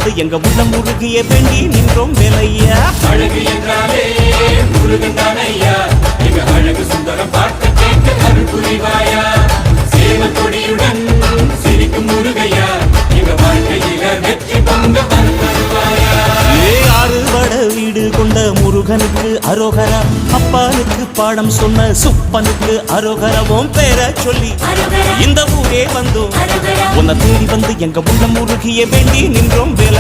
வந்து எங்க உள்ளம் முருகிய வேண்டி நின்றோம் வேலையா. அழகு என்றாலே முருகன் தானையா, எங்க அழகு சுந்தரம் பார்க்க கேட்க அருள் புரிவாயா. சேவல் கொடியுடன் சிரிக்கும் முருகையா, எங்க வாழ்க்கையில வெற்றி பொங்க வருவாயா. ஆறுபட வீடு கொண்ட முருகனுக்கு அரோகரா, அப்பானுக்கு பாடம் சொன்ன சுப்பனுக்கு அரோகரவும் பேர சொல்லி இந்த ஊரே வந்தோம் உன்னை தேடி வந்து எங்க உள்ளம் முருகிய வேண்டி நின்றோம் வேலை.